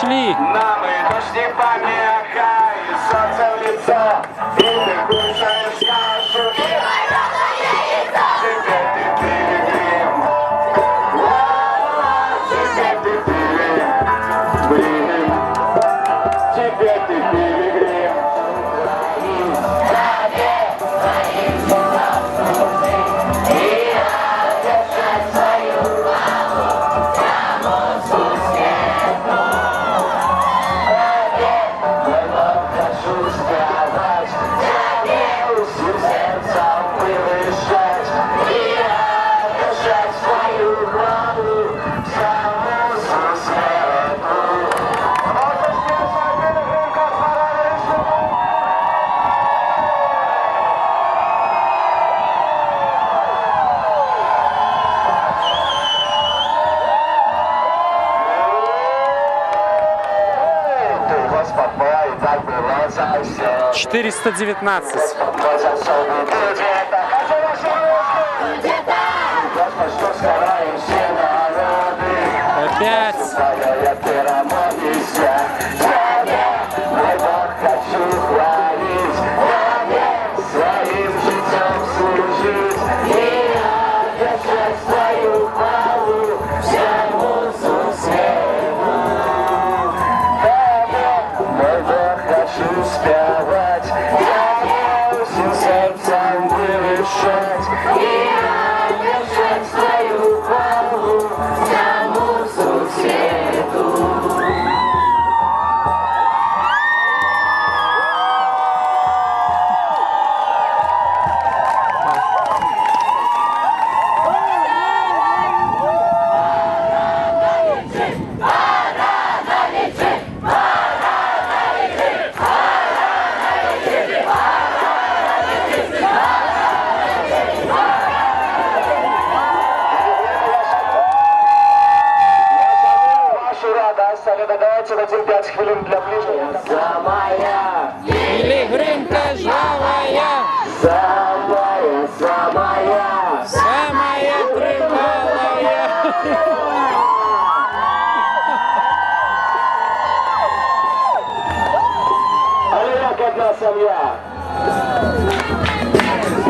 Пришли. Нам и дождь не помеха, и солнце в лицо, и ты кушаешь кашу, и варёное яйцо. Теперь ты пилигрим, теперь ты пилигрим, теперь ты пилигрим. Папа, и так было совсем. 419. Опять. Своим житьем служить и отдать свою хвалу всему свету. Мой Бог, хочу спевать, я всем сердцем вырешать и отдать свою хвалу всему свету. Давайте дадим 5 хвилин для ближнего. Самая Пилигримка жвавая, самая самая тривалая. Але як одна семья.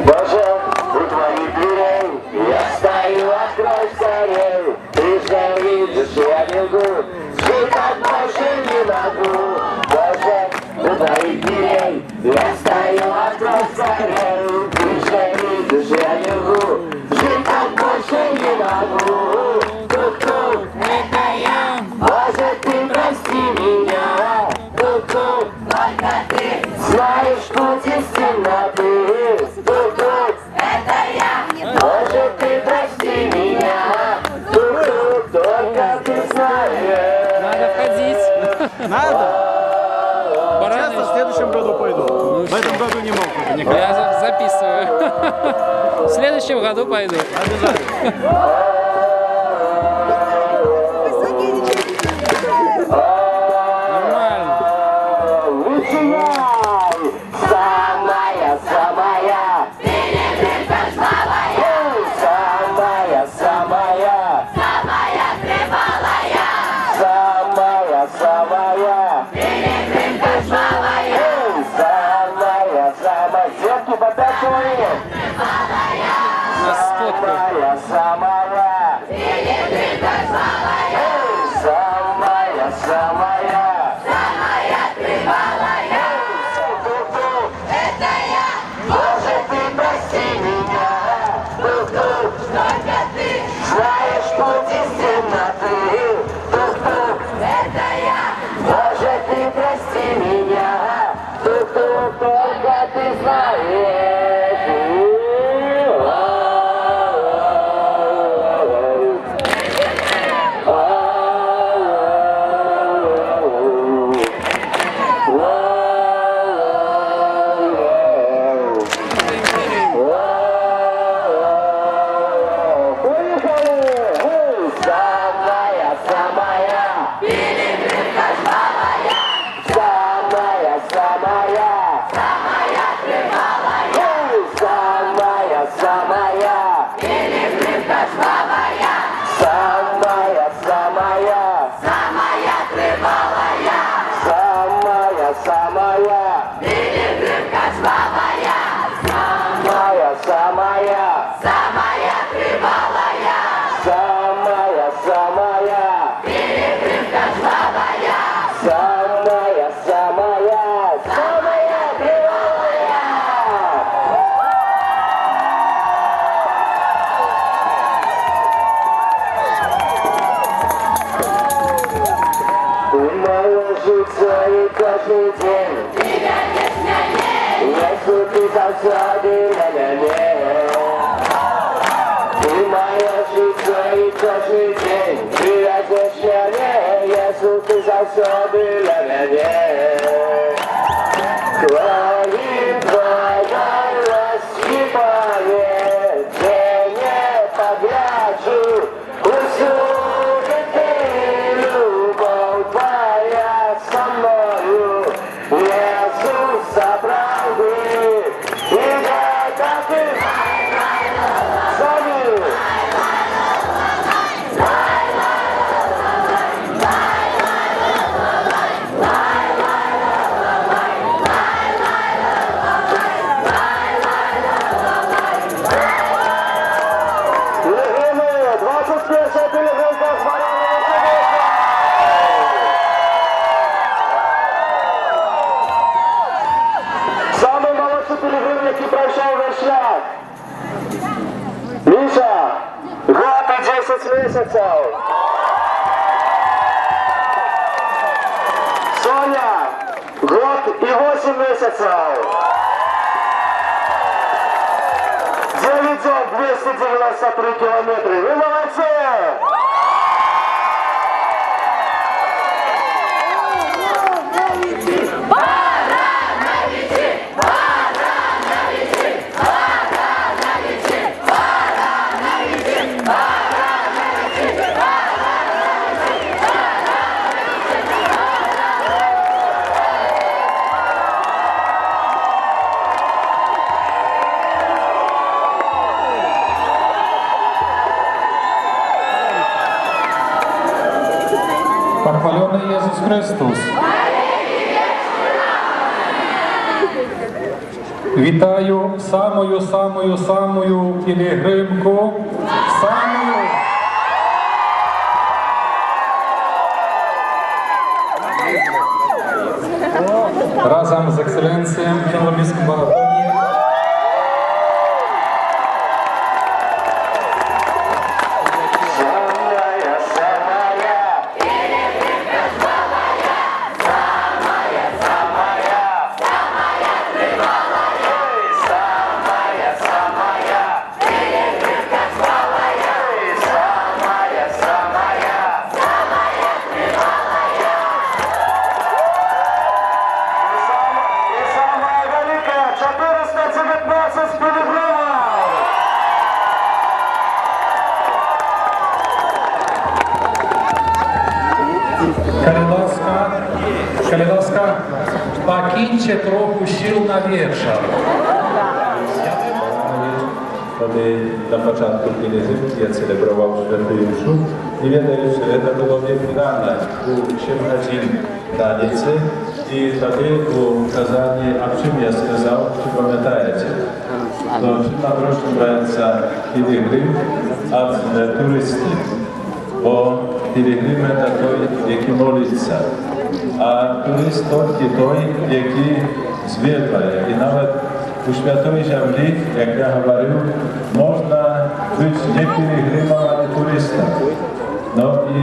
Боже, у твоих дверей я стою, открой скорей. Ты же видишь, я бегу, жить так больше не могу. Боже, у твоих дверей я стою, открой скорей. Ты же видишь, я бегу, жить так больше не могу. Тук-тук, Это я. Боже, ты прости меня. Тук-тук, только ты знаешь путь из темноты. Тук-тук, это я. Боже, ты прости меня. Тук-тук, только ты знаешь. Надо входить. Надо? Пора. Сейчас в следующем году пойду. В этом году не мог уже никак. Я записываю. В следующем году пойду. Обязательно. Нормально. Начинай! Самая-самая пилигримка жвавая, самая-самая самая тревалая, самая-самая пилигримка жвавая, самая-самая. Детки, по 5 человек. На сфотку. Самая-самая пилигримка жвавая, самая-самая только ты знаешь. Самая тревалая. ощущаться и каждый день. Если ты заўсёды на мяне, ты моё жыццё і кожны дзень. Ты радзеш мяне, если ты заўсёды на мяне. Твоим твоей рассыпане, где не погляжу, усюды ты, любовь твоя со мною. Иисус правды, и когда ты зови. Пилигримы, 21-я пилигримка с Марьяной Васильевной. Самый молодший пилигрим, який пройшов весь шлях. Миша, год и 10 месяцев. Соня, год и 8 месяцев. 993 километра. Вы молодцы! Похваленный Иисус Христос. Вітаю самую пілігримку. Разом з екселенцією в Чорнобильському марафоні. Калідовська, покиньте трохи сил на вечір. Коли на початку пілігримки я celebrował Święty Juszów, nie wiedziałem, że to było wielkie rano, u 7 godzin ranicy i wtedy u kazanie, a czym ja сказал, czy pamiętacie? To czym odróżniaється пілігрим od turysty, bo пілігрим to той, який молиться, a turyst to той, який zwiedzaje i nawet u Świętej Ziemi, jak ja mówił, można być nie pielgrzymem, ale turystą. No i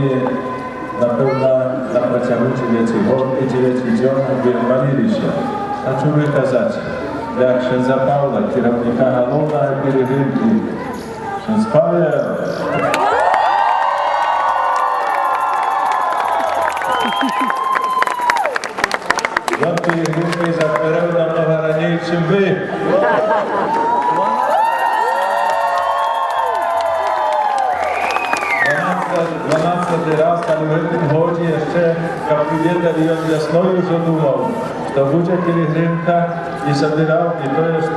na pewno na przeciągu 9 godzin i 9 dni wyrwali się. A człowiek kazać, jak księdza Pawła, kierownika Halona pielgrzymki. Ksiądz Paweł. Ja pielgrzymki zapierał namnogo raniej, czym wy. 12 raz, ale w tym chodzie jeszcze kapitan ją jasnoju zadumał, że będzie pielgrzymka i zabierał, i to jest,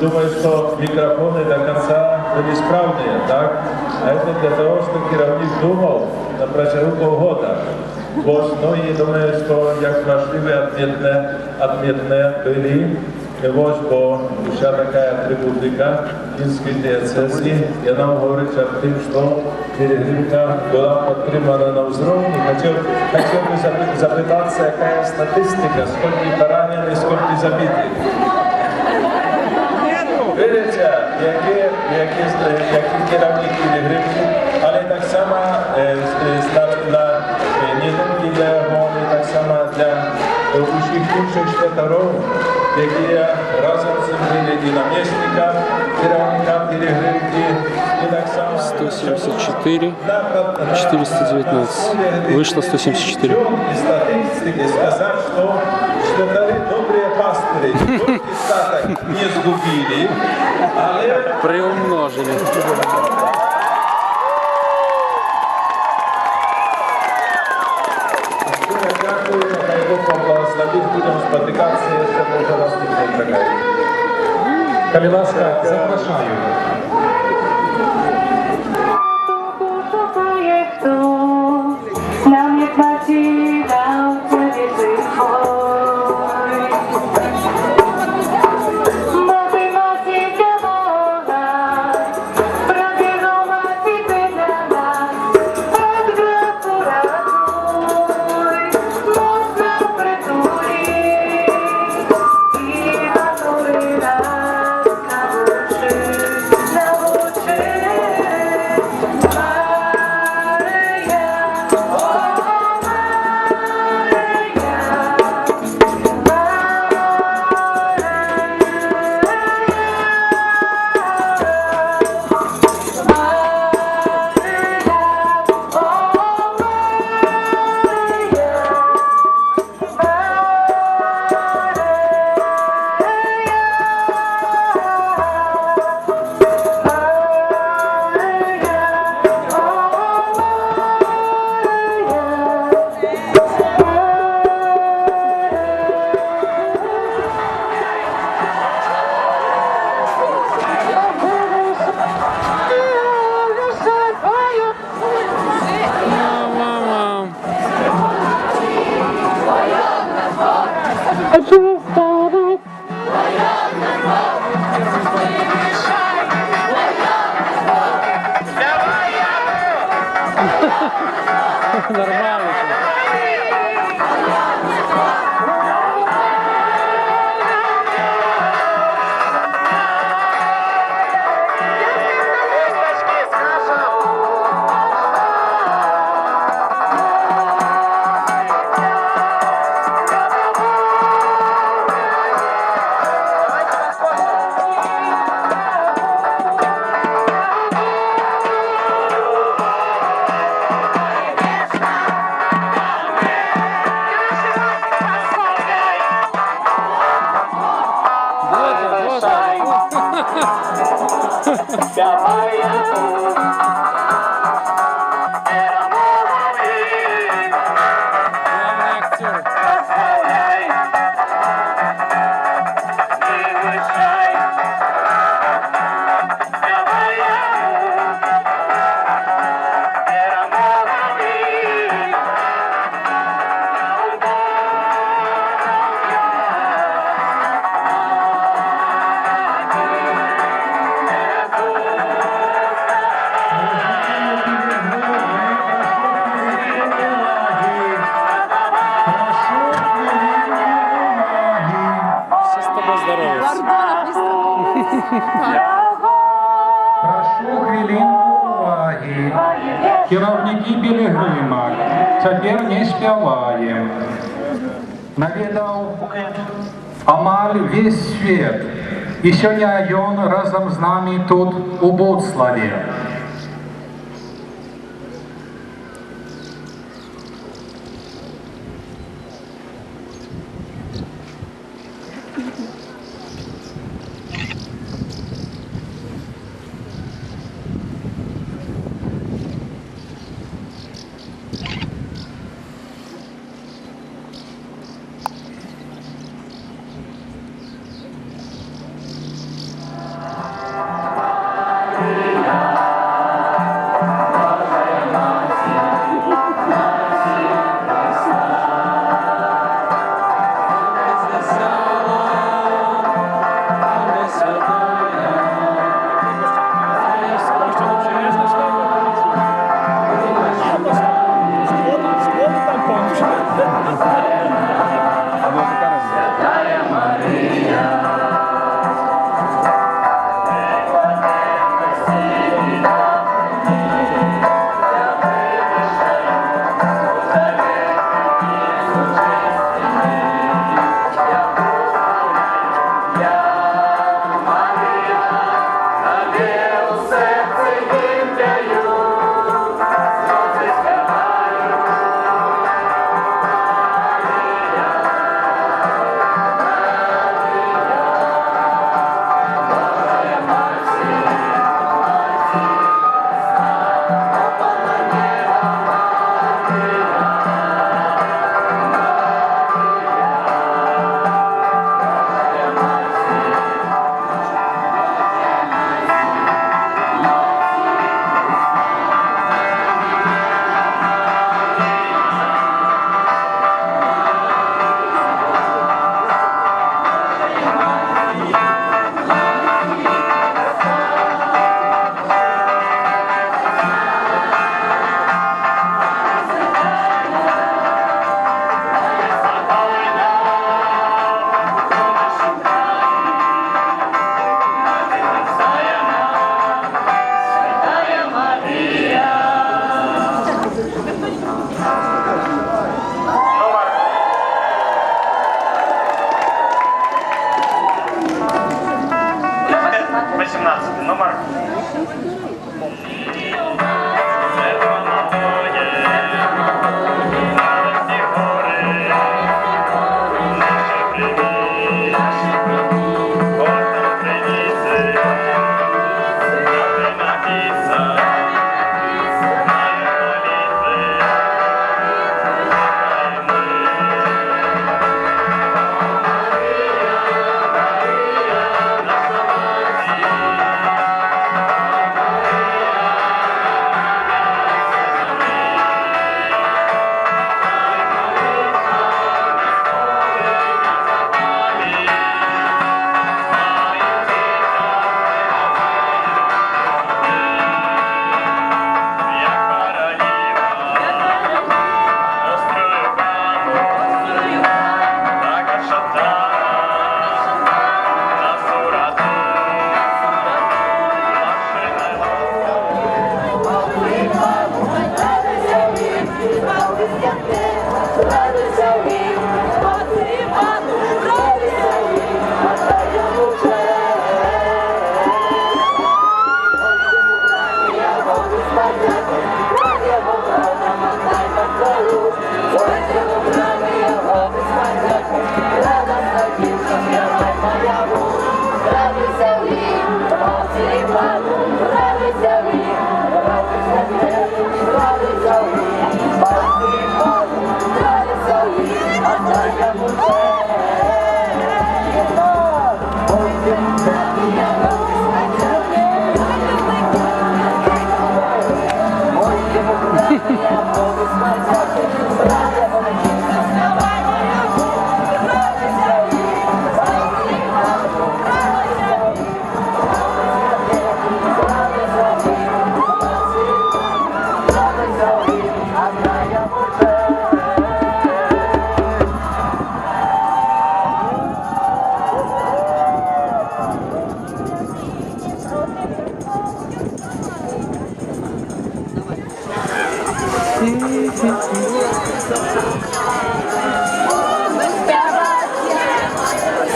думаешь, что микрофоны до конца были исправные, так? А это для того, что kierownik думал на протяжении полгода. Вот, ну и думаю, что як важливые отметные были, вот, что вся такая атрибутика финской диецезии, и она говорит о том, что пилигримка была подтримана на уровне. Хотел бы запитаться, какая статистика, сколько пораненых, сколько забитых. Видите, які керівник пілігримки, але так само на недовгі для його, так само для усіх інших святоров, які разом з цим були і намісникам, керівникам Перегривки, і так само 174, 419. Вышло 174. І статистики сказати, що святори добрі пастирі, тільки статок не згубили, але Приумножили. дякую, нехай Бог поблагословить, будемо спотикатися, ще може раз ніхто чекає. Коли ласка, запрошую. Nam jak Maciej dał Ciebie żyć twój. Bo Ty Maciej Ciabola, prawie Maciej Ty dla nas, od głosu ratuj, mocno przytuli i natury nas nauczy. Нормально. Главный актер. Все с тобой здороваются. Прошу хвилинку уваги. Керівники Пілігрима, тепер не співаємо. Навідав амаль весь світ. І сьогодні він разом з нами тут у Буцлаві.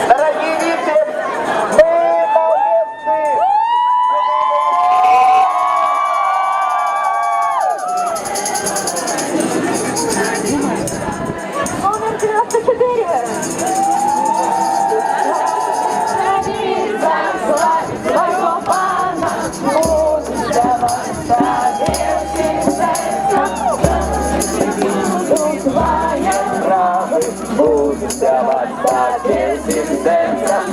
Дорогие дети, мы молодцы! Номер 94.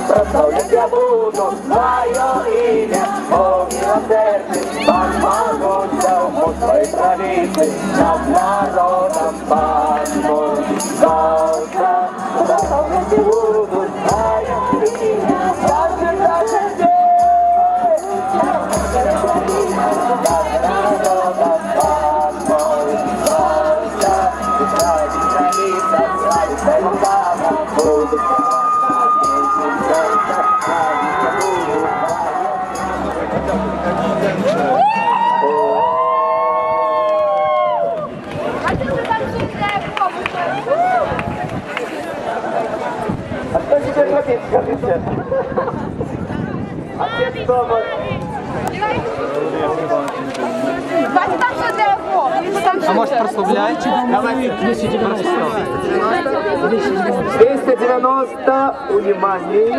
Прославлять я буду твое имя, о милосердный, помолвся у твоей правицы, над народом пануй солнце. Прославлять я буду твое имя, каждый день. Над народом пануй солнце. И славить правица, славить своего Бога, буду А кто теперь хотит, скажите? Отец дома. А может прославляйте? Давайте. 290, внимание.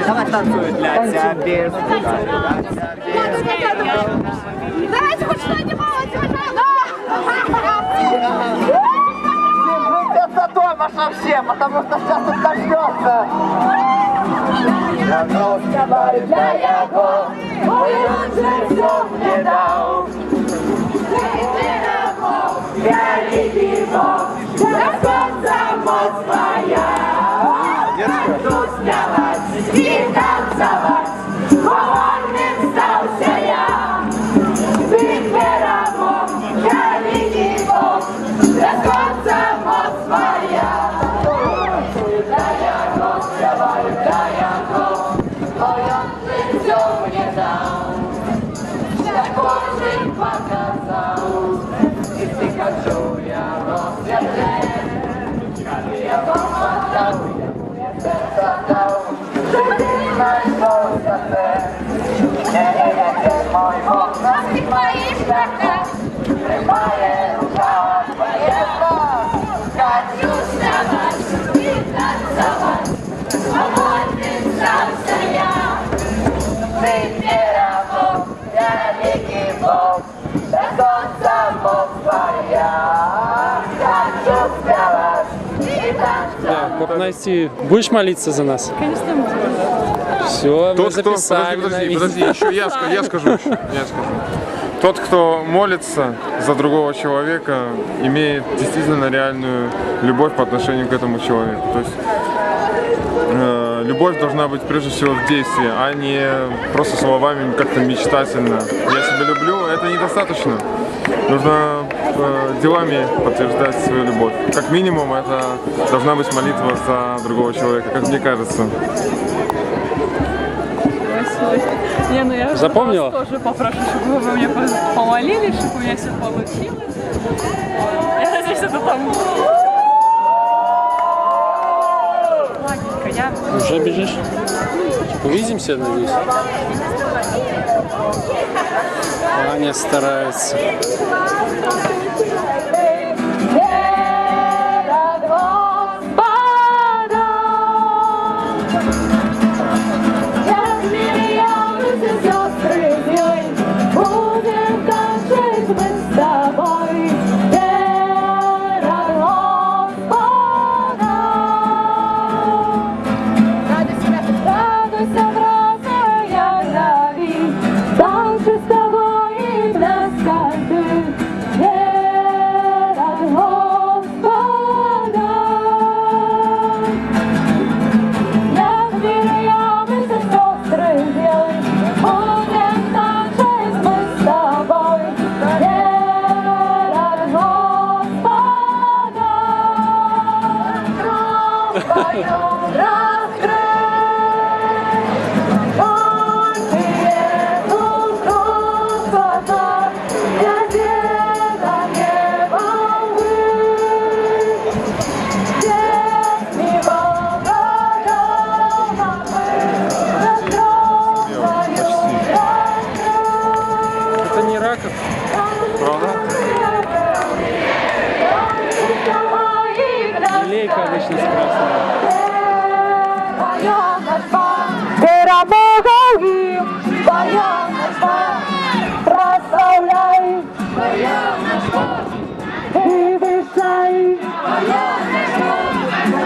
Давай танцуем для тебя. Давайте хоть что-нибудь. Это дома все, потому что сейчас тут начнется. Я вновь говорю для его, ой, он же все мне дал. Великий Бог, Господь само своя. Тут спевать и танцевать, довольным стался я. Ты перемог, великий Бог, Господь само своя. Да я Бог, давай, да я Бог, ой, он же все мне дал. mój Bóg na swoich szlakach, trymaje rucha Twojego. Kaciu wstawać i tancować, swobodnym zawsze ja. Wybiera Bóg, wielki Bóg, bez końca mowa ja. Kaciu wstawać i tancować. Как Настя, будешь молиться за нас? Конечно, можно. Все, мы Тот, кто... записали. Подожди, еще я скажу еще. Тот, кто молится за другого человека, имеет действительно реальную любовь по отношению к этому человеку. То есть любовь должна быть прежде всего в действии, а не просто словами как-то мечтательно. Я себя люблю, это недостаточно. Нужно делами подтверждать свою любовь. Как минимум, это должна быть молитва за другого человека, как мне кажется. Не, ну я Запомнила? вас тоже попрошу, чтобы вы мне помолились, чтобы у меня все получилось. Я надеюсь, это там... Ладненько, я... Уже бежишь? Увидимся, надеюсь. Аня старается. Это не раков. Правда? Лейка обычно красная. Прославляй, и вышай,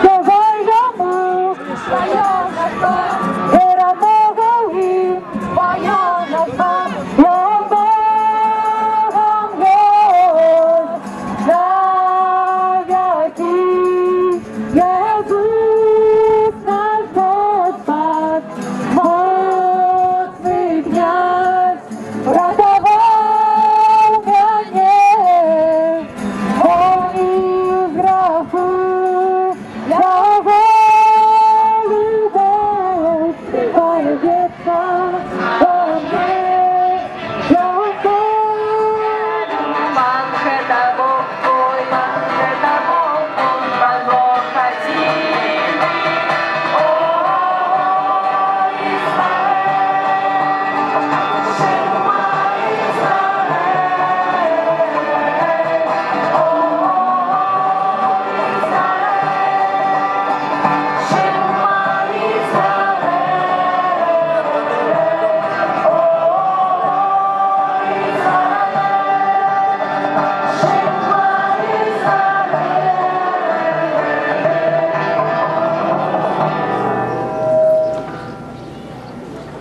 давай ему, вера Богу и твоя назва, я Богом есть навеки, Иисус наш Господь, мощный князь, родовой мне, он из гробу, его любовь появится во мне, я Манхэта Бог твой, Манхэта Бог твой, Бог хотим.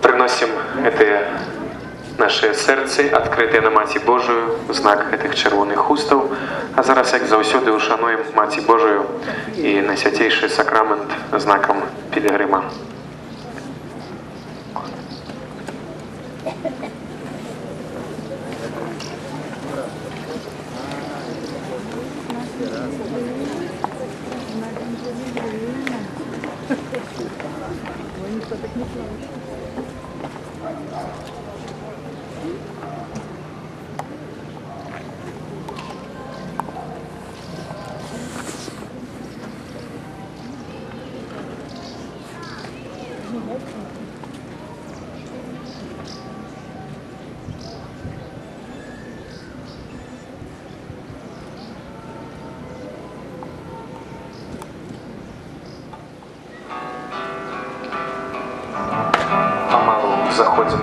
Приносим это наше серце, відкрите на Маті Божою, в знак этих червоних хустів. А зараз, як завсюди, ушануємо Маті Божою і найсвятейший сакрамент знаком пілігрима.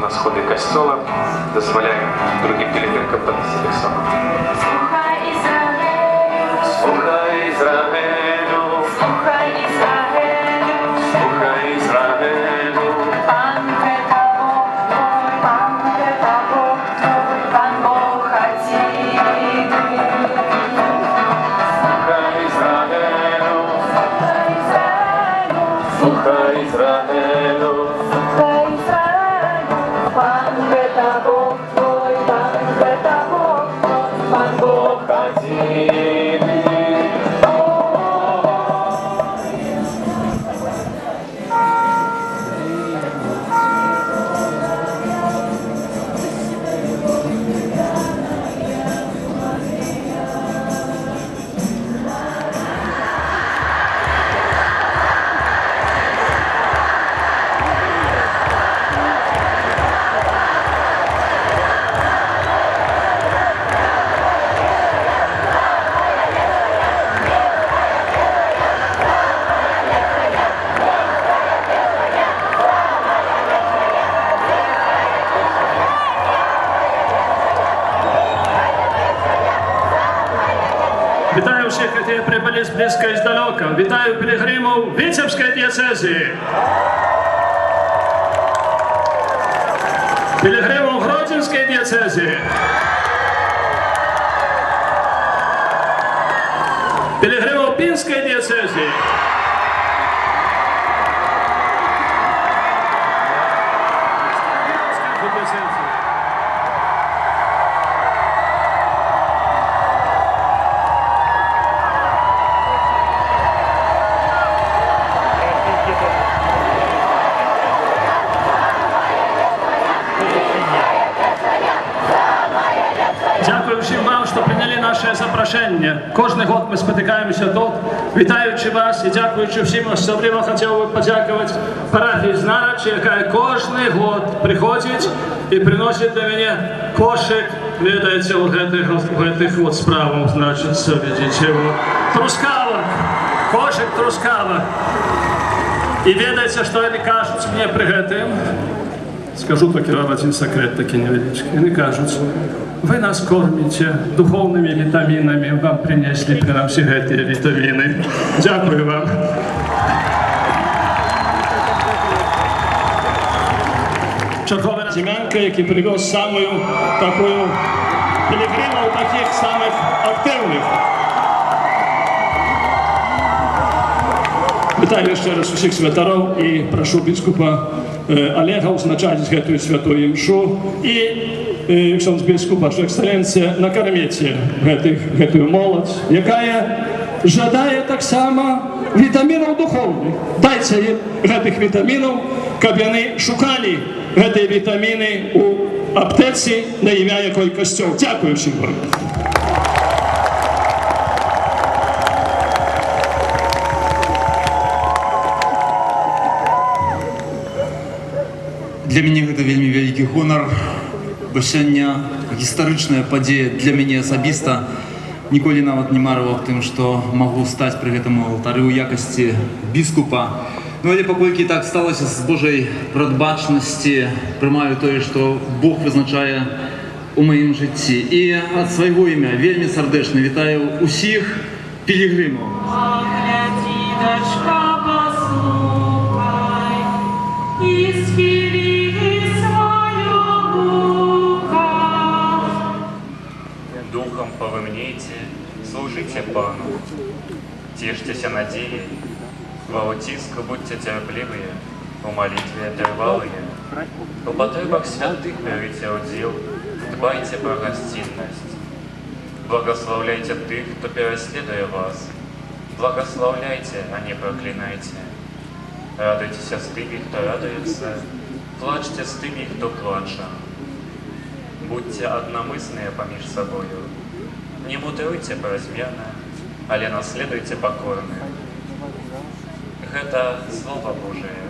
на сходи костьола. Дозволяємо другим пілігримкам поднести так само. Слухай Ізраїлю, Слухай Ізраїлю, слухай Ізраїлю. Пан это Бог твой, Пан это Бог твой, Пан Бог один. Слухай Ізраїлю, Слухай Ізраїлю, слухай Ізраїлю. слухай Ізраїлю, Пан это Бог твой, Пан это Бог твой, Пан Бог один. Вітаю всіх, які прибули з близька і здалека. Вітаю пілігримів Витебської дієцезії. Пілігримів Гродзенської дієцезії. Пілігримів Пінської дієцезії. Дякую всім вам, що прийняли наше запрошення. Кожен год ми спотикаємося тут. Вітаючи вас і дякуючи всім, особливо хотів би подякувати парафії Знарочі, яка кожен год приходить і приносить до мене кошик, видається, у гэтых вот справах, значить, видите, трускавок, кошик трускавок. І ведається, що вони кажуть мені при гэтым, скажу тільки вам один секрет такий невеличкий, вони кажуть, вы нас кормите духовными витаминами, вам принесли при нам все эти витамины. Дякую вам. Чорговий Семенко, який привез самую такую пілігримів, таких самих активних. Вітаю ще раз усіх святарів і прошу біскупа Олега узначать гэтую святую мшу і ksiądz biskup, Wasza Ekscelencja, накормите гэтую моладзь, якая жадае таксама вітамінаў духоўных. Дайце ім гэтых вітамінаў, каб яны шукалі гэтыя вітаміны у аптэцы, на імя якой касцёл. Дзякую всім вам. Для мяне гэта вельмі вялікі гонар, бо сёння гістарычная падзея для мяне асабіста. Ніколі нават не марыў аб тым, што магу стаць пры гэтым алтары ў якасці біскупа. Ну, але паколькі так сталася з Божай прадбачнасці, прымаю тое, што Бог вызначае у маім жыцці. І ад свайго імя вельмі сардэчна вітаю усіх пілігрымаў. Духом повымнейте, служите Пану, тешьтеся надеей, во утиску будьте терпеливые, в молитве отрывалые, в потребах святых берите удел, дбайте про гостинность. Благословляйте тых, кто переследуя вас, благословляйте, а не проклинайте. Радуйтесь с теми, кто радуется, плачьте с теми, кто плачет. Будьте одномысленные поміж собою, не мудруйте поразмерно, але наследуйте покорно. Это Слово Божие.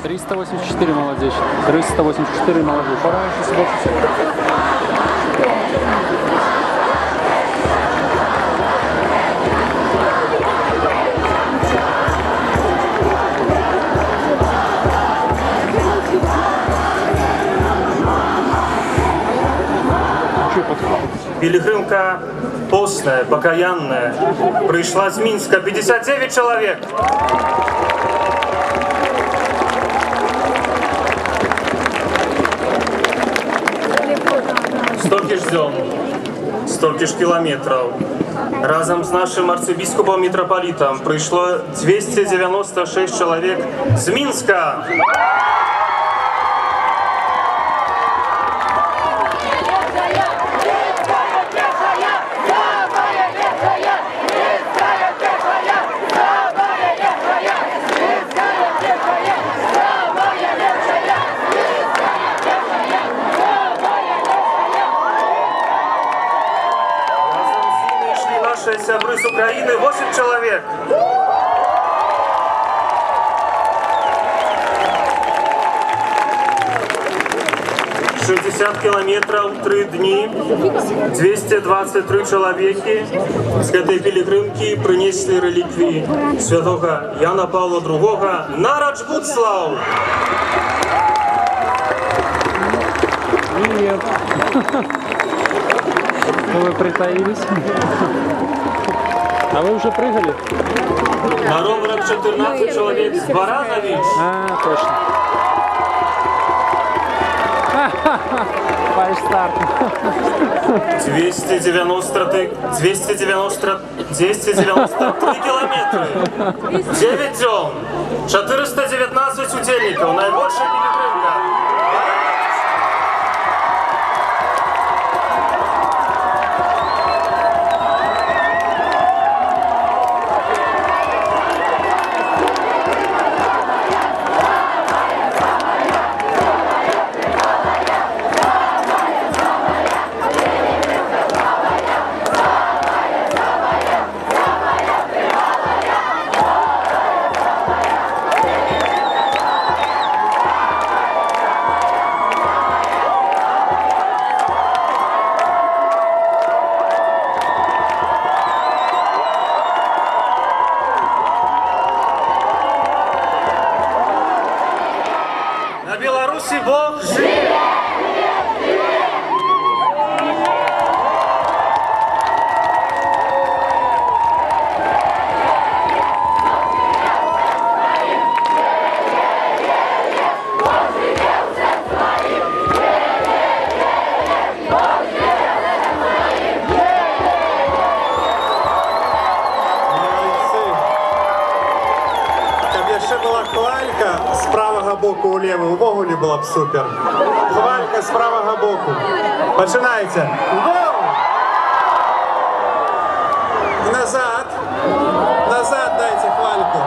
384 молодежь. 384 молодежь. Пора еще сюда. пилигримка постная, покаянная, пришла с Минска 59 человек. Столько ждем, столько ж километров. Разом с нашим арцебископом-митрополитом пришло 296 человек с Минска. Сябры с Украины 8 человек. «60 километров, 3 дни, 223 человеки с этой пилигримки принесли реликвии святого Яна Павла II на Раджпутслав. Привет. Вы притаились? А вы уже прыгали? На ровно 14 человек с Баранович. А, точно. Фальстарт. 293 километра. 9 дём. 419 удельников. Наибольшая пилигримка. На Беларуси Бог живет! Ще була хвалька з правого боку у лівий, увогулі була б супер. Хвалька з правого боку. Починається. І назад. Назад дайте хвальку.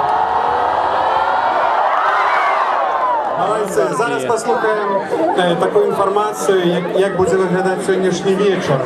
Молодці. Зараз послухаємо таку інформацію, як буде виглядати сьогоднішній вечір.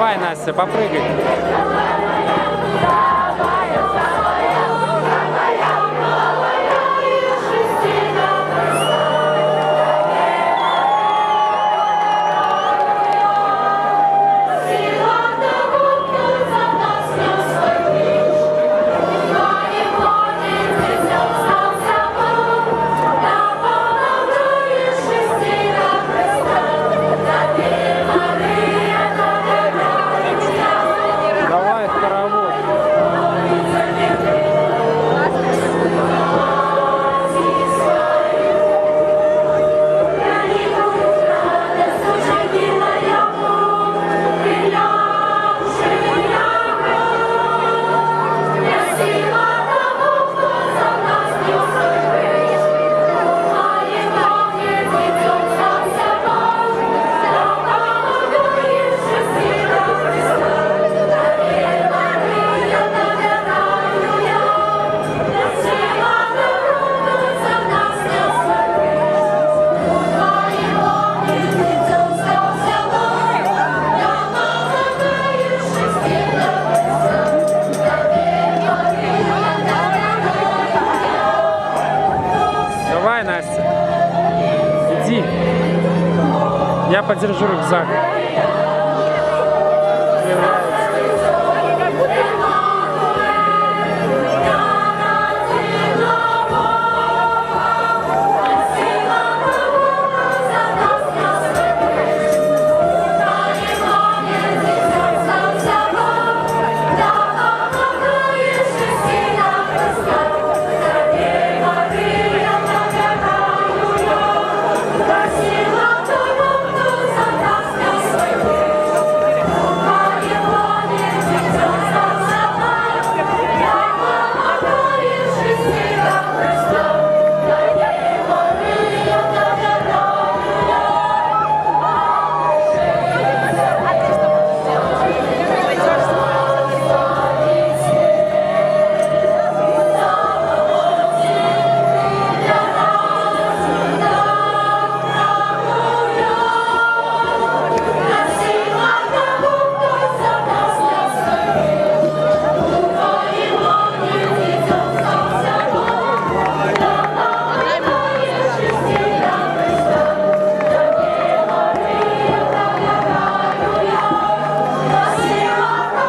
Давай, Настя, попрыгай. Давай, хоровод. Давай, Настя. Иди. Я подержу рюкзак.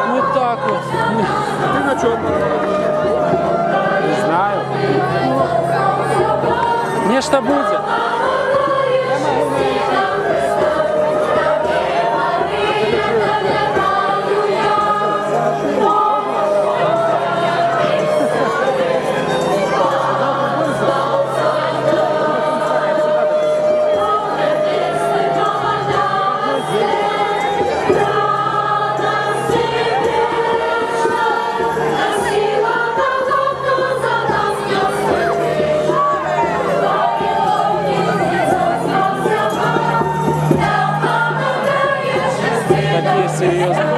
Вот так вот. Ты на чем? Не знаю. Нечто будет. Такие серьезные.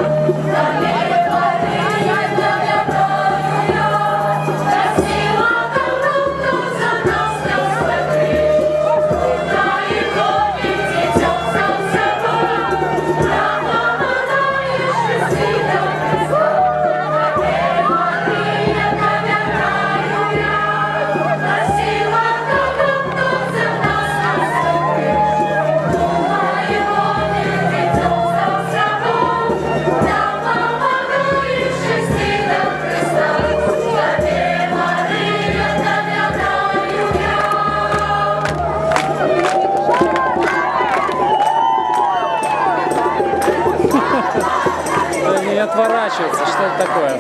Не отворачиваться, что это такое?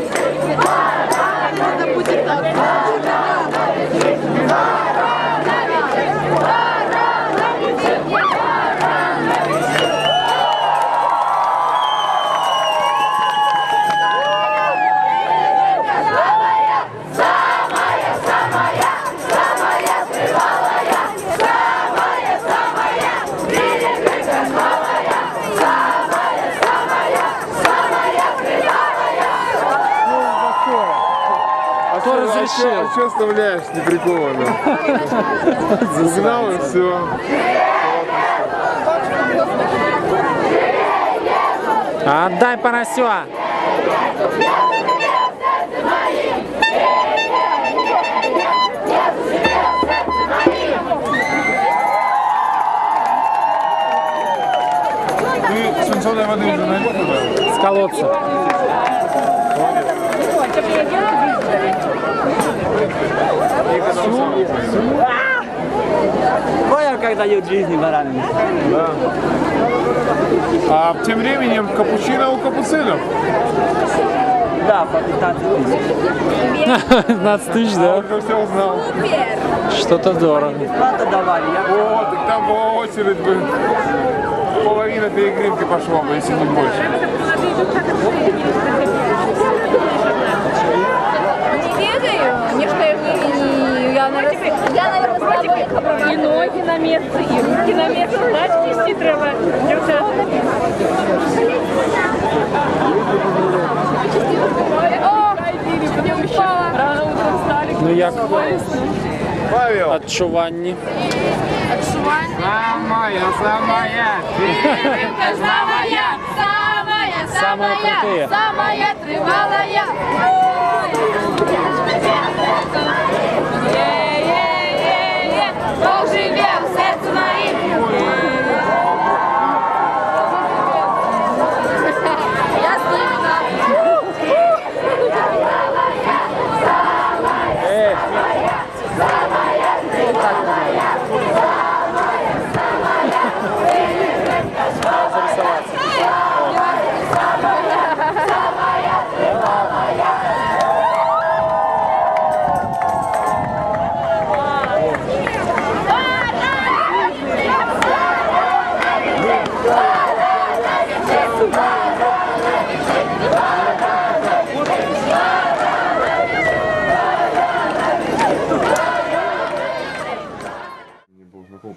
Надо будет так. Кто разрешил? А что оставляешь неприкованно? Угнал и все. Отдай поросенка. Ты свинцовой воды уже найдешь? С колодца. Понял, как дают жизни баранами? Да. А тем временем капучино у капуцинов. Да, по 15 тысяч. 15 тысяч, да? Он уже все узнал. Что-то дорого. Бесплатно давали. О, так там была очередь бы. Половина перегринки пошла бы, если не больше. Я, наверное, слабо. И ноги на место, и руки на место. Тачки всі треба. О, не упала. Рано утром встали. Ну як? Павел. Отшуванні. Самая. Рыбка Самая крутые. самая тривалая. Бог живе в серці моїм. Я слышала.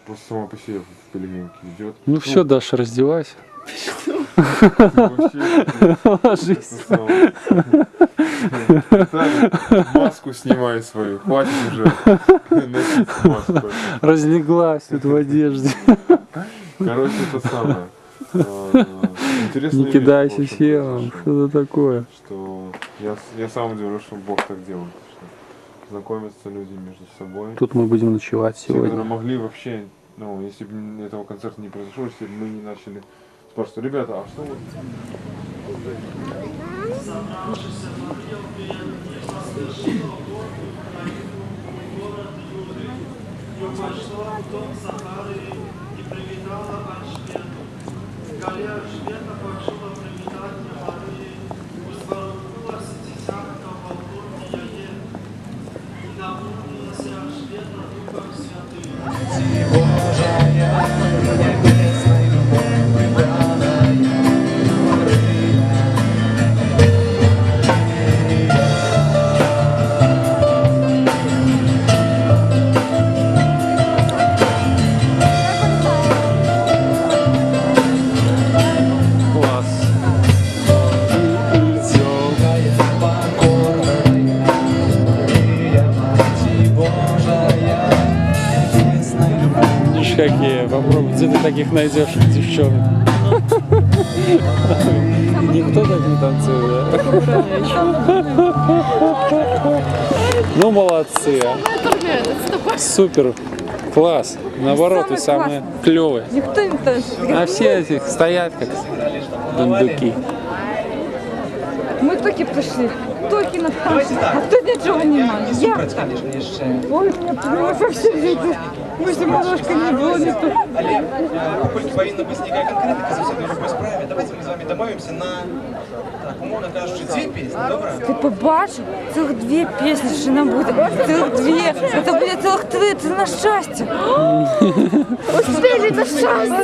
Просто сама по себе в пельменьке идет. Ну все, Даша, раздевайся. Ложись. Маску снимай свою, хватит уже носить маску. Разлеглась тут в одежде. Короче, это самое. Не кидайся силом, что это такое? Что я сам удивлен, что Бог так делает. Что знакомятся люди между собой. Тут мы будем ночевать Те, сегодня. которые могли вообще, ну, если бы этого концерта не произошло, если бы мы не начали спрашивать, ребята, а что вот? Какие, попробуй, где ты таких найдешь девчонок? Никто так не танцует, да? Ну молодцы, супер, класс, наоборот, вы самые клевые. Никто не танцует. А все эти стоят как дундуки. Ми тільки прийшли, тільки на танці, а тут нічого немає. Я? Ой, я подумала, що всі люди. Ми ж малышка не було, не тут. Але польки повинна бути ніяка конкретика за всякою любой справі. Давайте ми з вами домовимося на, так, умовно кажучи, 2 пісні, добре? Ти побачив? Цілих 2 пісні, що нам буде. Цілих 2. Це буде цілих 3, це на щастя. Успіли на щастя.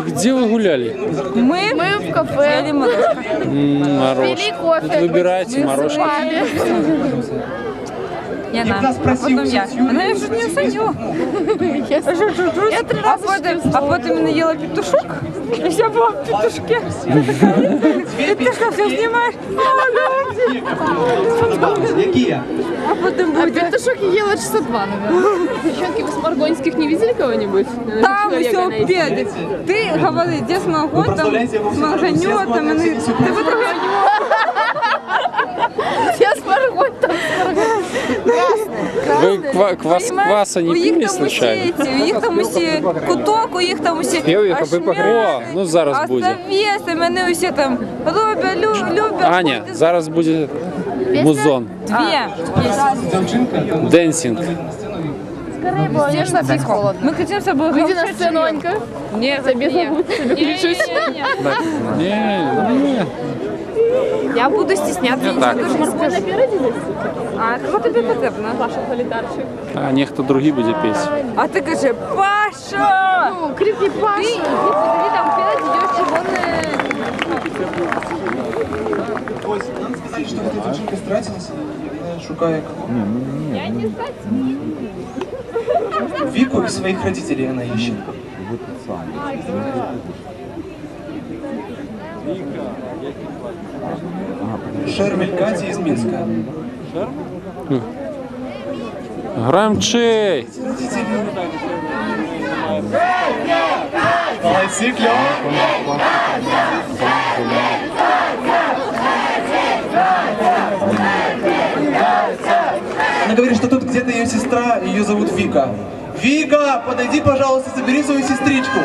Где вы гуляли? Мы в кафе. Морожка. Выбирайте морожку. Яна, а потом я. Она я чуть не усадила. Я 3 раза. А потом я ела петушок, и вся была в петушке. Ты что, все снимаешь? Які? А потом будет. Петушок ела часа 2, наверное. Девчонки, вы с Маргонских не видели кого-нибудь? Там все обеды. Ты говори, где с Маргон, там с Марганётом. Я с Маргон там. Ви кваса не пили случайно? У їх там усі куток, у їх там усі О, ну зараз буде. Оставєси, мене усі там люблять. Аня, зараз буде музон. Две. Денсинг. Естественно, опять холодно. Мы хотим с собой Выйди на сцену, Анька. Нет, тебе забудь, тебе кричусь. Я буду стесняться. Я так. А кого тобі потрібно? Паша Політарчик. А ніхто другий буде петь. А ти кажи, Паша! Ну, крикни Паша. Ты там пять идешь червоне. Ой, нам сказали, що эта девчонка стратилась. Я шукаю кого. Я не знаю. Вику и своих родителей она ищет. Шермель Катя из Минска. Громчей! Молодцы, клёво. Она говорит, что тут где-то ее сестра, ее зовут Вика. Вика, подойди, пожалуйста, забери свою сестричку.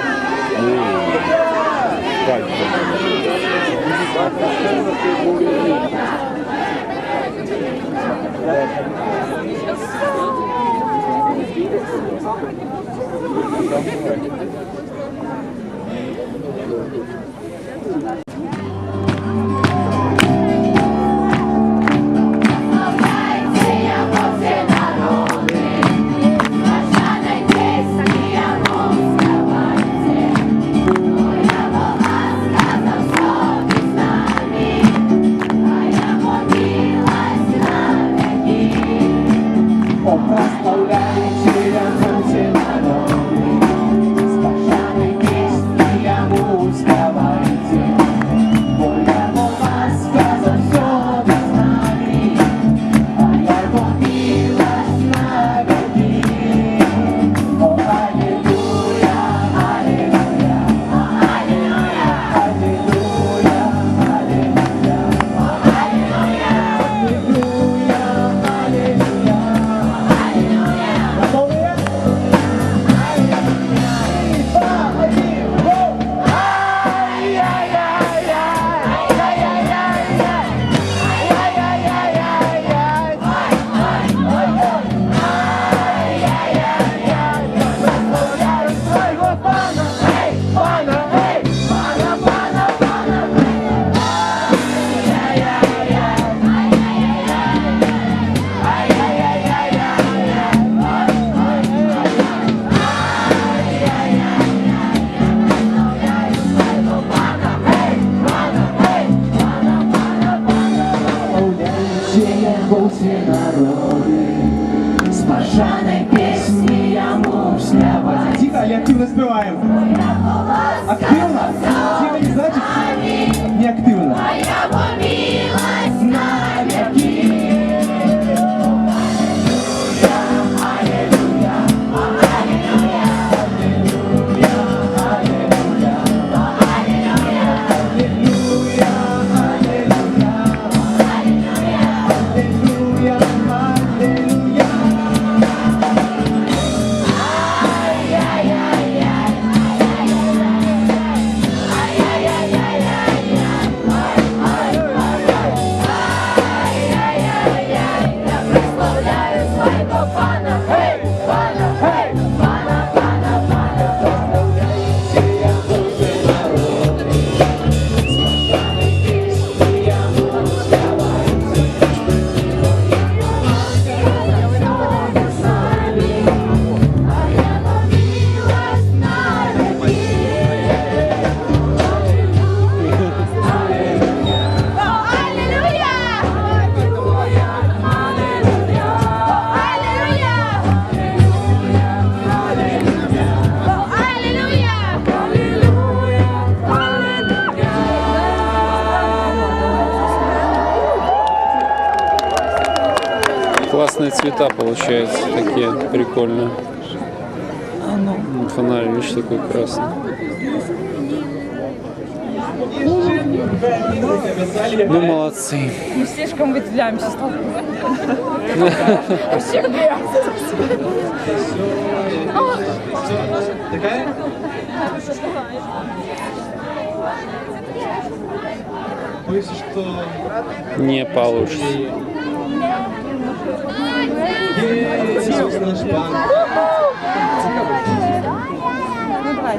Тихо, я активно спеваем. Активно? Тихо не значит не активно. Красные цвета получаются такие прикольные. Фонарь, видишь, такой красный. Ну, молодцы. Мы слишком выделяемся. Вообще Не получится. Ну давай.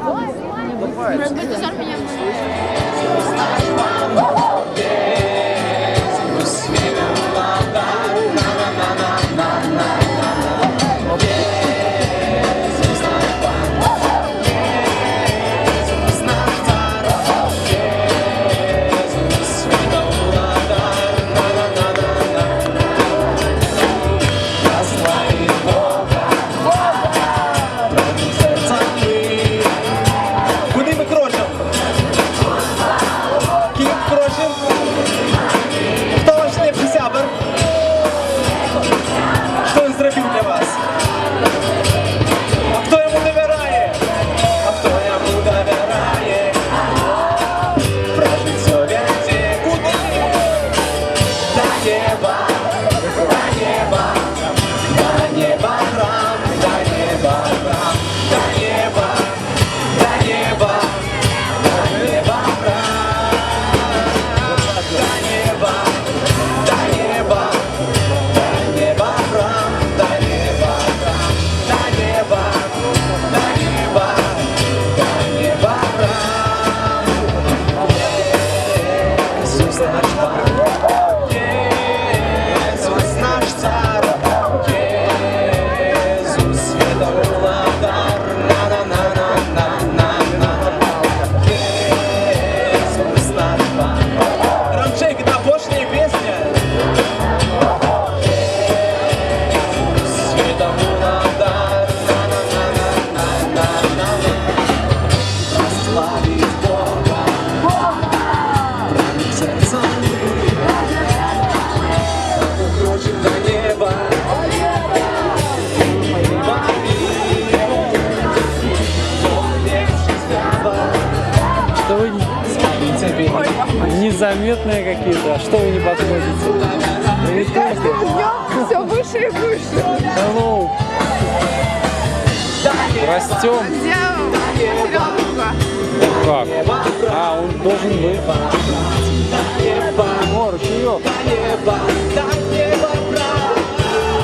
Куди ми крочимо? Ким крочимо? Хто ваш лепший сябр? Що він зробив для вас? А хто йому довіряє? А хто йому довіряє? Прожить совєті. Куди? До неба, до неба, до неба храм, до неба храм, до неба, до неба, до неба храм, до неба, до неба, до неба храм, до неба храм, до неба, до неба, до неба храм. Иисус наш Бог, Иисус наш Царь, Иисус святой владар, на-на-на-на-на-на-на. Иисус наш Бог. Рамчейка, это божья песня. Иисус святой владар, на-на-на-на-на-на-на. Прославить Бога, проник сердцем. Укрочим до неба. Что вы незаметные какие-то? А что вы не подходите? Все выше и выше. Ну, растем. Где Серега? Как? А, он должен быть. О, ручеек.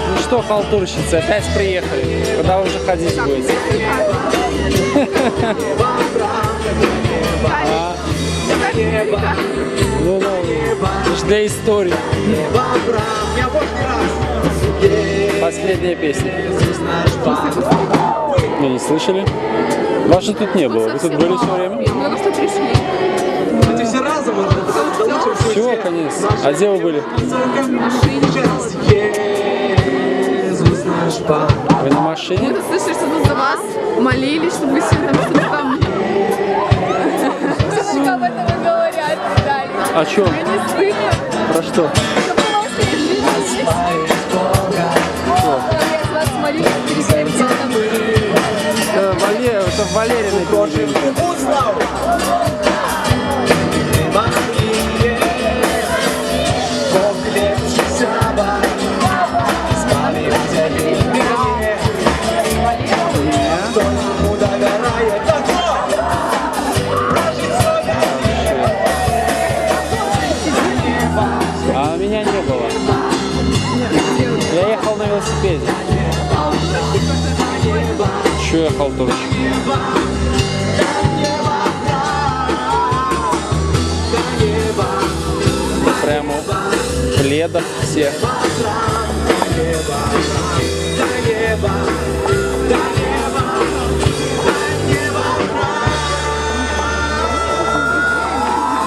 Ну что, халтурщицы, опять приехали. Когда вы уже ходить будете? А? Ну, это ж для истории. Последняя песня. Не, не слышали? Вас же тут не было. Вы тут были все время? Мы просто пришли. Эти все разом Все, конечно. А где вы были? Вы на машине? Мы тут слышали, что тут за вас молились, чтобы вы все там что-то там... Все об этом и говорят. О чем? Мне не стыдно. Про что? Я за вас молились, перед тем, как там... Это Валерина песня. А меня не было. Я ехал на велосипеде. Че я халтурщик? Прямо в пледах все.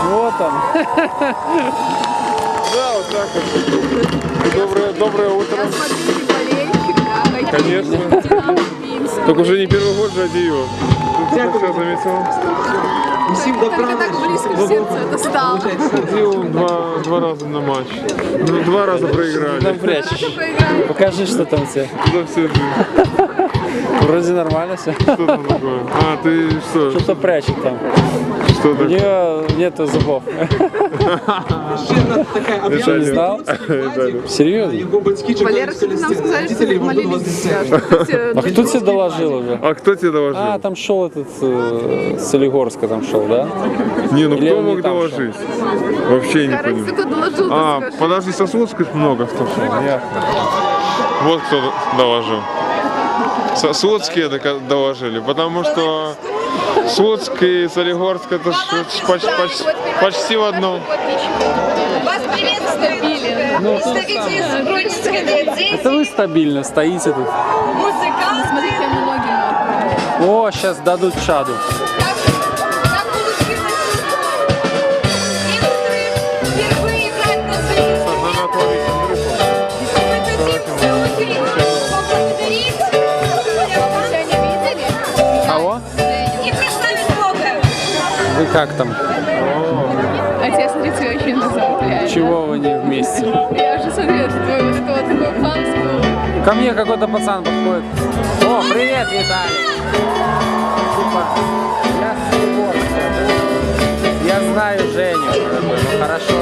Вот он. Да, вот так вот. Доброе утро. Конечно. Так уже не первый год же Адио. Тут все заметил. Усім добра. Так близко к сердцу это стало. Ходил два раза на матч. Ну, 2 раза проиграли. Там прячешь. Покажи, что там у тебя. За всю жизнь. Вроде нормально все. Что там такое? А, ты что? Что-то прячет там. Что У такое? нее нету зубов. Что, не знал? Серьезно? Валера, нам сказали, что молились. А кто тебе доложил уже? А кто тебе доложил? А, там шел этот с Солигорска там шел, да? Не, ну Или кто он не мог там доложить? Вообще не Кажется, понимаю. кто доложил, А, ты скажешь. подожди, со Слуцкой много кто шел. Вот кто доложил. Слуцкие доложили, потому что Слуцк и Солигорск это почти в одном. Вас приветствуем. Ну, Представители сотруднической деятельности. Это вы стабильно стоите тут. Музыканты. Смотри, какие ноги. О, сейчас дадут чаду. Как получилось, некоторые впервые играют на сцене. Мы хотим всеохи поблагодарить. Тебя не видели? Кого? И представить Бога. Вы как там? А тебя, смотри, тебя вообще не замыкляет. Чего вы не вместе? Я уже смотрю, это твой вот такой вот такой хамский. Ко мне какой-то пацан подходит. О, привет, Виталий. Типа, я с Солигорска. Я знаю Женю. Ну, хорошо.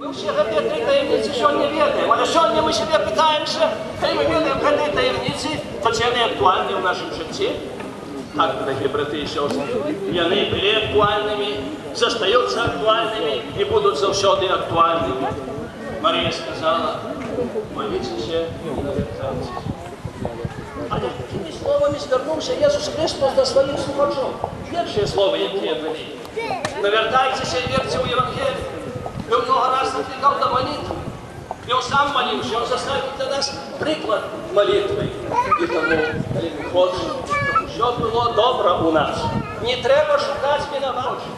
Ми всі ці таємниці сьогодні відаємо, але сьогодні ми себе питаємося, коли ми відаємо ці таємниці, то це не актуальні в нашому житті. Так, дорогі брати і сестри, вони були актуальними, залишаються актуальними і будуть завжди актуальними. Марія сказала, моліться і навертайтеся. А якими словами звернувся Ісус Христос до своїх слухачів? Перше слово, яке були. Навертайтеся і вірте у Євангелію. И он много раз отвлекал до молитвы. И он сам молился, он заставил для нас приклад молитвы. И тому, коли ми хочемо, щоб все було добре у нас. Не треба шукати винуватців.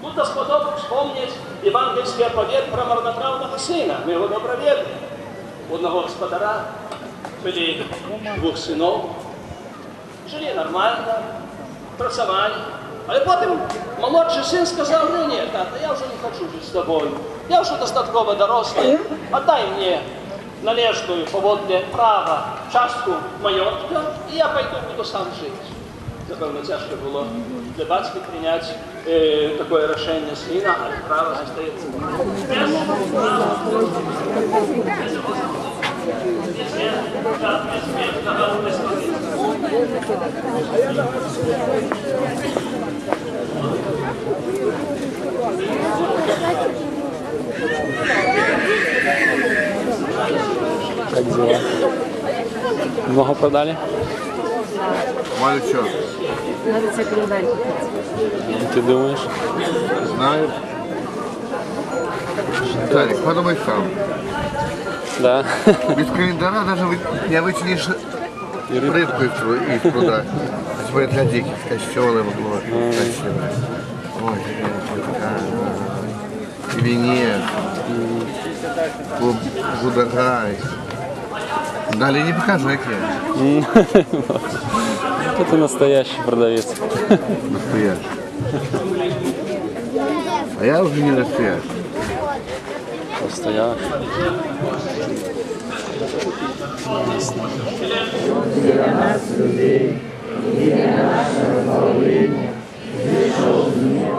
Тут нас подобно вспомнить євангельський оповід про марнотравного сина. Ми його добре відаємо. У одного господаря були 2 синів. Жили нормально, працювали. Але потім молодший син сказав, ну ні, тата, я вже не хочу жити з тобою. Я вже достатково дорослий, отдай мені належную поводле права частку маєтка, і я пойду буду сам жити. Напевно, тяжко було для батька прийняти таке рішення сина, а право остається. Как дела? Много продали? Валя, что? Надо тебе календарь купить. Ты думаешь? Знаю. Тарик, подумай сам. Да. Без календаря даже не вытянешь рыбку из пруда. смотрят дикие костюмы, красивые. Ой, и венец, Гударай. Далее не покажу, какие. Это настоящий продавец. Настоящий. А я уже не настоящий. Настоящий. Для нас людей, для нашего славления, пришел мир.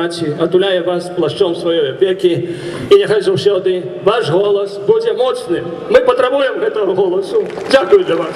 Маці отуляє вас плащом своєї опеки, і нехай завжди ваш голос буде моцним. Ми потребуємо цього голосу. Дякую для вас.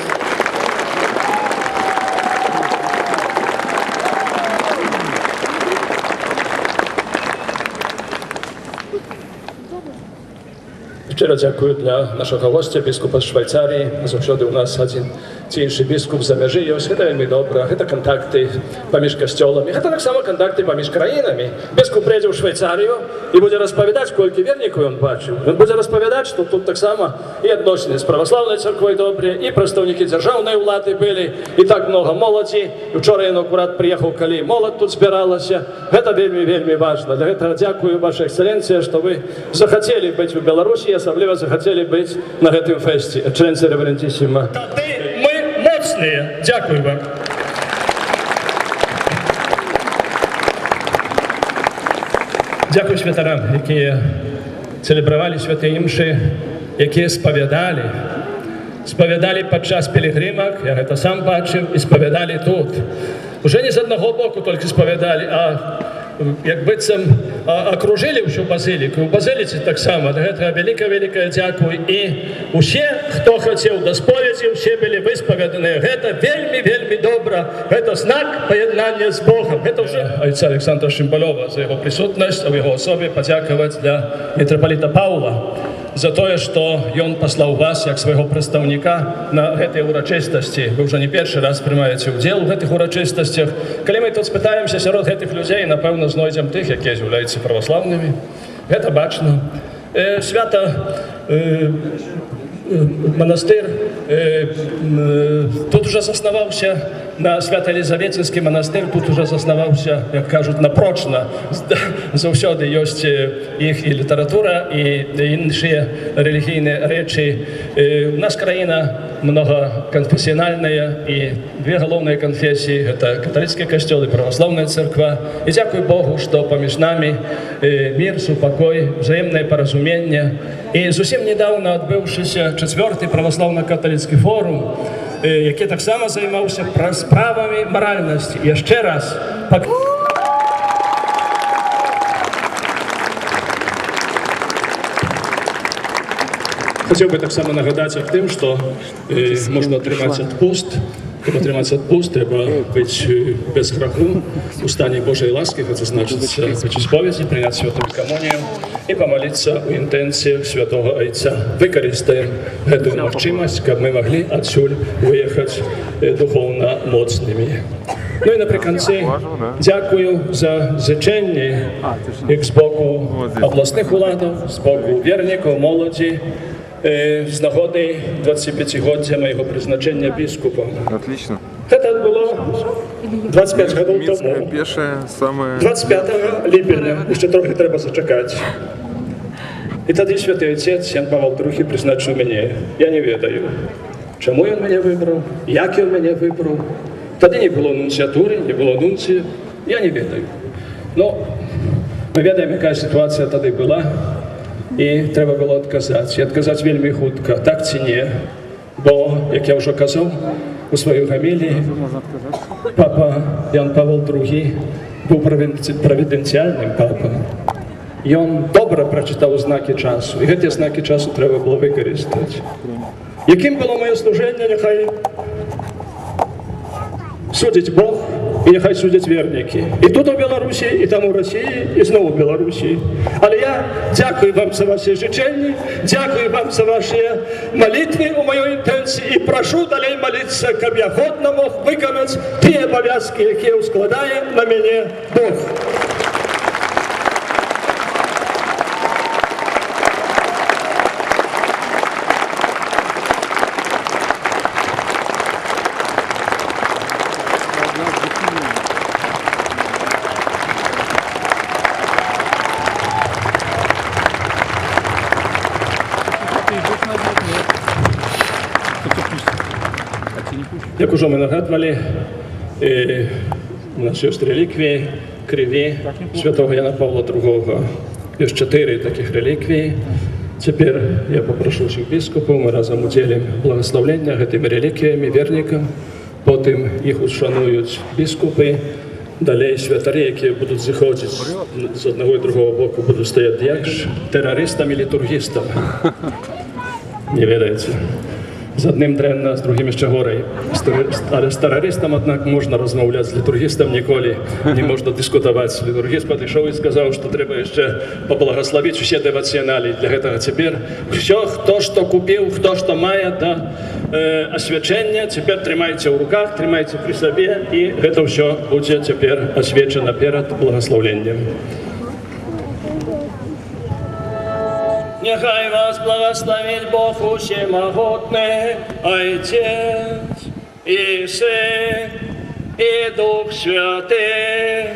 Щиро дякую для нашого гостя, біскупа з Швейцарії. Завжди у нас один ці іншы біскуп за мяжы ёсць, гэта вельмі добра, гэта кантакты паміж касцёламі, гэта таксама кантакты паміж краінамі. Біскуп прыедзе ў Швейцарыю і будзе распавядаць, колькі вернікаў ён бачыў. Ён будзе распавядаць, што тут таксама і адносіны з праваслаўнай царквой добрыя, і прадстаўнікі дзяржаўнай улады былі, і так многа моладзі. Учора ён акурат прыехаў, калі молад тут збіралася. Гэта вельмі важна. Для гэтага дзякую, ваша эксцэленцыя, што вы захацелі быць у Беларусі і асабліва захацелі быць на гэтым фэсце. Эксцэленцыя реварентісіма. Мы моцныя. Дзякую вам. Дзякую святарам, якія цэлебравалі святыя імшы, якія спавядалі падчас пілігрымак, я гэта сам бачыў, і спавядалі тут. Уже не з аднаго боку толькі спавядалі, а як быццам акружылі ўсю базыліку. У базыліцы таксама. Да гэтага вялікае дзякуй. І усе, хто хацеў да споведзі, усе былі выспавяданыя. Гэта вельмі добра. Гэта знак паяднання з Богам. Гэта ўжо айца Александра Шымбалёва за яго прысутнасць, а ў яго асобе падзякаваць для мітрапаліта Паўла за тое, што ён паслаў вас як свайго прадстаўніка на гэтай урачыстасці. Вы ўжо не першы раз прымаеце ўдзел у гэтых урачыстасцях. Калі мы тут спытаемся сярод гэтых людзей, напэўна, знойдзем тых, якія з'яўляюцца праваслаўнымі. Гэта бачна. Свята манастыр тут уже заснаваўся, на Свята-Елізаветинскі манастыр тут уже заснаваўся, як кажуць, напрочна. Заўсёды ёсць іх і літаратура, і іншыя рэлігійныя рэчы. У нас краіна многаканфесіянальная, і две галоўныя канфесіі — гэта каталіцкі касцёл і праваслаўная царква. І дзякуй Богу, што паміж намі мір, супакой, взаемнае паразуменне. І зусім недаўна адбыўшыся 4-й праваслаўна-каталіцкі форум, які таксама займаўся справамі маральнасці. Яшчэ раз хацеў бы таксама нагадаць аб тым, што можна атрымаць адпуст. Каб атрымаць адпуст, трэба быць без граху, у стане Божай ласкі, гэта значыцца быць у споведзі, прыняць святую камунію і памаліцца ў інтэнцыях святога Айца. Выкарыстаем гэтую магчымасць, каб мы маглі адсюль выехаць духоўна моцнымі. Ну і напрыканцы дзякую за зычэнні як з боку абласных уладаў, з боку вернікаў, моладзі, з нагоды 25-годдзя майго прызначэння біскупам. Отлично. Гэта было 25 гадоў тому. 25 ліпеня. Яшчэ трохі трэба зачакаць. І тады святы Отец Ян Павел II прызначыў мяне. Я не ведаю, чаму ён мяне выбраў, як ён мяне выбраў. Тады не было нунцыятуры, не было нунцыя. Я не ведаю. Но мы ведаем, якая сітуацыя тады была. І трэба было адказаць. І адказаць вельмі хутка, так ці не. Бо, як я ўжо казаў у сваёй гаміліі, папа Ян Павел II быў правідэнцыяльным папам. Ён добра прачытаў знакі часу, і гэтыя знакі часу трэба было выкарыстаць. Якім было маё служэнне, няхай судзіць Бог, і няхай судзяць вернікі. І тут у Беларусі, і там у Расіі, і зноў у Беларусі. Але я дзякую вам за ваші жычэнні, дзякую вам за вашыя малітвы ў маёй інтэнцыі і прашу далей маліцца, каб я годна мог выканаць тыя абавязкі, якія ўскладае на мяне Бог. Як ужо мы нагадвалі, у нас ёсць рэліквіі крыві святого Яна Павла II. Ёсць 4 такіх рэліквіі. Цяпер я папрошу ўсіх біскупаў, мы разам удзелім благаслаўлення гэтымі рэліквіямі вернікам. Потым іх ушануюць біскупы. Далей святары, якія будуць зыходзіць з аднаго і другого боку, будуць стаяць як ж тэрарыстам і літургістам. Не ведаеце. З одним дрэнна, з другим яшчэ горай. З тэрарыстам, аднак, можна размаўляць, з літургістам ніколі не можна дыскутаваць. Літургіст падышоў і сказаў, што трэба яшчэ паблагаславіць усе дэвацыяналі. Для гэтага цяпер усё, хто што купіў, хто што мае да асвячэння, цяпер трымайце ў руках, трымайце пры сабе, і гэта ўсё будзе цяпер асвечана перад благаслаўленнем. Нехай вас благословит Бог Всемогутный, Отец и Сын и Дух Святый.